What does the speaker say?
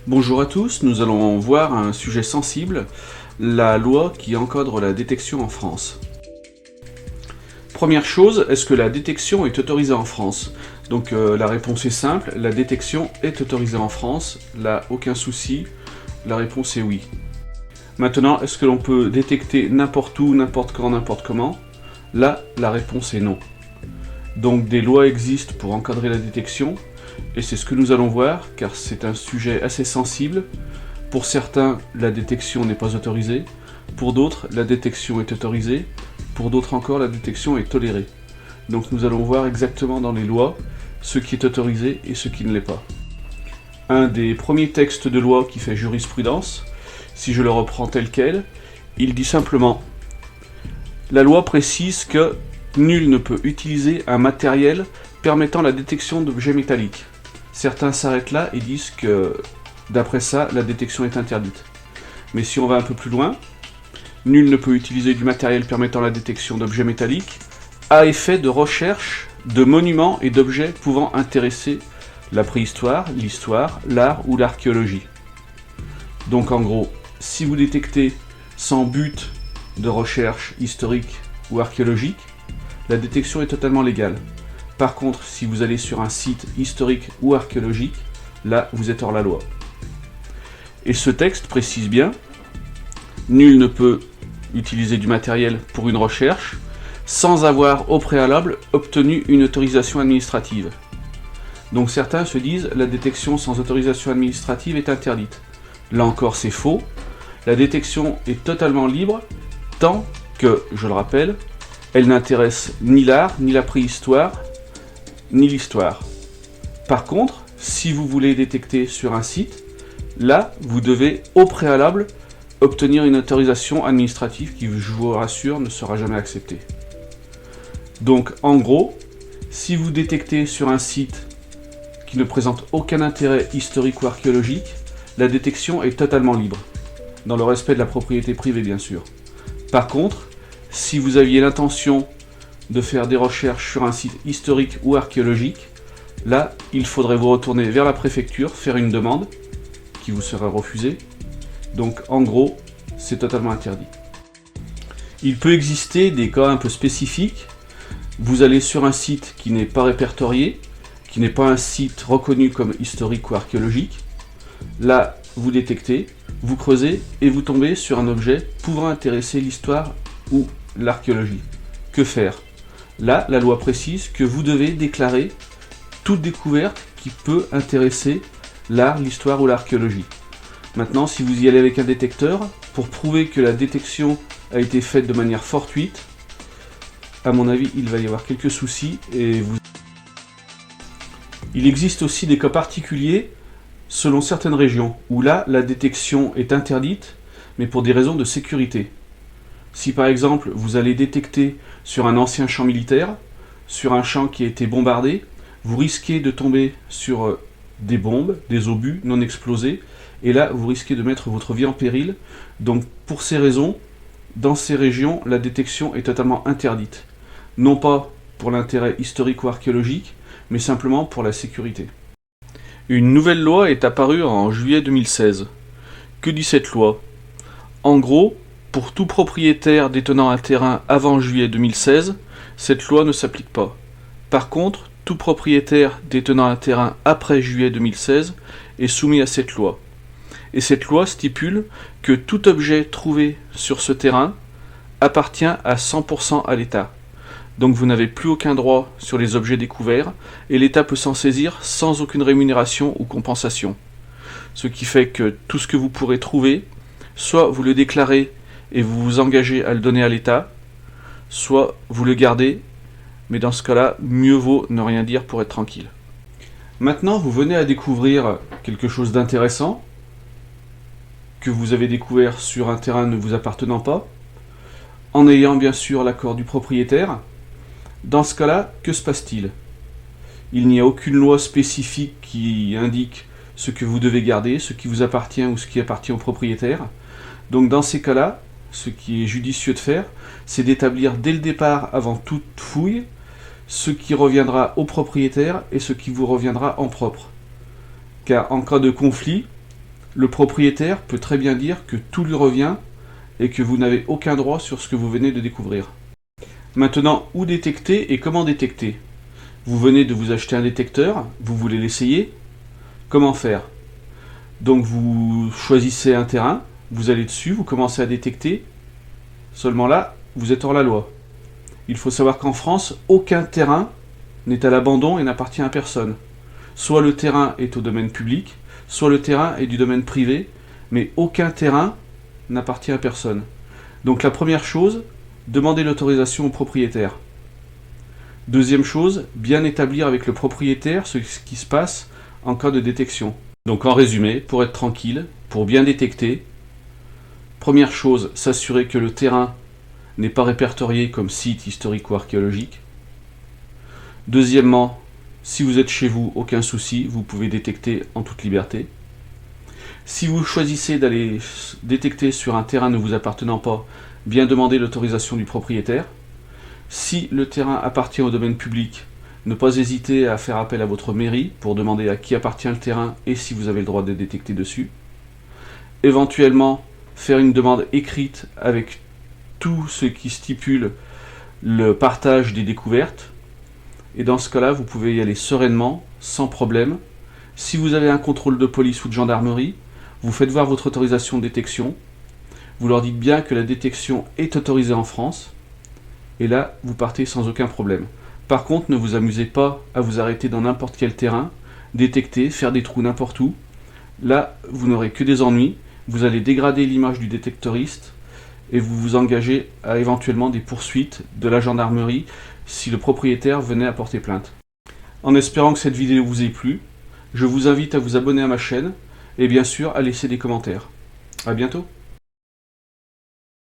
Bonjour à tous, nous allons voir un sujet sensible, la loi qui encadre la détection en France. Première chose, est-ce que la détection est autorisée en France? Donc la réponse est simple, la détection est autorisée en France, là aucun souci, la réponse est oui. Maintenant, est-ce que l'on peut détecter n'importe où, n'importe quand, n'importe comment? Là, la réponse est non. Donc des lois existent pour encadrer la détection, et c'est ce que nous allons voir, car c'est un sujet assez sensible. Pour certains, la détection n'est pas autorisée, pour d'autres, la détection est autorisée, pour d'autres encore, la détection est tolérée. Donc nous allons voir exactement dans les lois ce qui est autorisé et ce qui ne l'est pas. Un des premiers textes de loi qui fait jurisprudence, si je le reprends tel quel, il dit simplement « La loi précise que nul ne peut utiliser un matériel permettant la détection d'objets métalliques. » Certains s'arrêtent là et disent que, d'après ça, la détection est interdite. Mais si on va un peu plus loin, nul ne peut utiliser du matériel permettant la détection d'objets métalliques à effet de recherche de monuments et d'objets pouvant intéresser la préhistoire, l'histoire, l'art ou l'archéologie. Donc en gros, si vous détectez sans but de recherche historique ou archéologique, la détection est totalement légale. Par contre, si vous allez sur un site historique ou archéologique, là, vous êtes hors la loi. Et ce texte précise bien, nul ne peut utiliser du matériel pour une recherche sans avoir au préalable obtenu une autorisation administrative. Donc certains se disent, la détection sans autorisation administrative est interdite. Là encore, c'est faux. La détection est totalement libre, tant que, je le rappelle, elle n'intéresse ni l'art, ni la préhistoire, ni l'histoire. Par contre, si vous voulez détecter sur un site, là, vous devez au préalable obtenir une autorisation administrative qui, je vous rassure, ne sera jamais acceptée. Donc, en gros, si vous détectez sur un site qui ne présente aucun intérêt historique ou archéologique, la détection est totalement libre, dans le respect de la propriété privée, bien sûr. Par contre, si vous aviez l'intention de faire des recherches sur un site historique ou archéologique, là, il faudrait vous retourner vers la préfecture, faire une demande, qui vous sera refusée. Donc, en gros, c'est totalement interdit. Il peut exister des cas un peu spécifiques. Vous allez sur un site qui n'est pas répertorié, qui n'est pas un site reconnu comme historique ou archéologique. Là, vous détectez, vous creusez et vous tombez sur un objet pouvant intéresser l'histoire ou l'archéologie. Que faire? Là, la loi précise que vous devez déclarer toute découverte qui peut intéresser l'art, l'histoire ou l'archéologie. Maintenant, si vous y allez avec un détecteur, pour prouver que la détection a été faite de manière fortuite, à mon avis, il va y avoir quelques soucis et vous... Il existe aussi des cas particuliers selon certaines régions, où là, la détection est interdite, mais pour des raisons de sécurité. Si par exemple, vous allez détecter sur un ancien champ militaire, sur un champ qui a été bombardé, vous risquez de tomber sur des bombes, des obus non explosés, et là, vous risquez de mettre votre vie en péril. Donc, pour ces raisons, dans ces régions, la détection est totalement interdite. Non pas pour l'intérêt historique ou archéologique, mais simplement pour la sécurité. Une nouvelle loi est apparue en juillet 2016. Que dit cette loi? En gros, pour tout propriétaire détenant un terrain avant juillet 2016, cette loi ne s'applique pas. Par contre, tout propriétaire détenant un terrain après juillet 2016 est soumis à cette loi. Et cette loi stipule que tout objet trouvé sur ce terrain appartient à 100% à l'État. Donc vous n'avez plus aucun droit sur les objets découverts et l'État peut s'en saisir sans aucune rémunération ou compensation. Ce qui fait que tout ce que vous pourrez trouver, soit vous le déclarez et vous vous engagez à le donner à l'État, soit vous le gardez, mais dans ce cas-là, mieux vaut ne rien dire pour être tranquille. Maintenant, vous venez à découvrir quelque chose d'intéressant, que vous avez découvert sur un terrain ne vous appartenant pas, en ayant bien sûr l'accord du propriétaire. Dans ce cas-là, que se passe-t-il? Il n'y a aucune loi spécifique qui indique ce que vous devez garder, ce qui vous appartient ou ce qui appartient au propriétaire. Donc dans ces cas-là, ce qui est judicieux de faire, c'est d'établir dès le départ, avant toute fouille, ce qui reviendra au propriétaire et ce qui vous reviendra en propre. Car en cas de conflit, Le propriétaire peut très bien dire que tout lui revient et que vous n'avez aucun droit sur ce que vous venez de découvrir. Maintenant, où détecter et comment détecter? Vous venez de vous acheter un détecteur, vous voulez l'essayer. Comment faire? Donc vous choisissez un terrain, vous allez dessus, vous commencez à détecter. Seulement là, vous êtes hors la loi. Il faut savoir qu'en France, aucun terrain n'est à l'abandon et n'appartient à personne. Soit le terrain est au domaine public, soit le terrain est du domaine privé, mais aucun terrain n'appartient à personne. Donc la première chose, demandez l'autorisation au propriétaire. Deuxième chose, bien établir avec le propriétaire ce qui se passe en cas de détection. Donc en résumé, pour être tranquille, pour bien détecter, première chose, s'assurer que le terrain n'est pas répertorié comme site historique ou archéologique. Deuxièmement, si vous êtes chez vous, aucun souci, vous pouvez détecter en toute liberté. Si vous choisissez d'aller détecter sur un terrain ne vous appartenant pas, bien demander l'autorisation du propriétaire. Si le terrain appartient au domaine public, ne pas hésiter à faire appel à votre mairie pour demander à qui appartient le terrain et si vous avez le droit de détecter dessus. Éventuellement, faire une demande écrite avec tout ce qui stipule le partage des découvertes. Et dans ce cas-là, vous pouvez y aller sereinement, sans problème. Si vous avez un contrôle de police ou de gendarmerie, vous faites voir votre autorisation de détection. Vous leur dites bien que la détection est autorisée en France. Et là, vous partez sans aucun problème. Par contre, ne vous amusez pas à vous arrêter dans n'importe quel terrain, détecter, faire des trous n'importe où. Là, vous n'aurez que des ennuis. Vous allez dégrader l'image du détectoriste et vous vous engagez à éventuellement des poursuites de la gendarmerie si le propriétaire venait à porter plainte. En espérant que cette vidéo vous ait plu, je vous invite à vous abonner à ma chaîne et bien sûr à laisser des commentaires. A bientôt.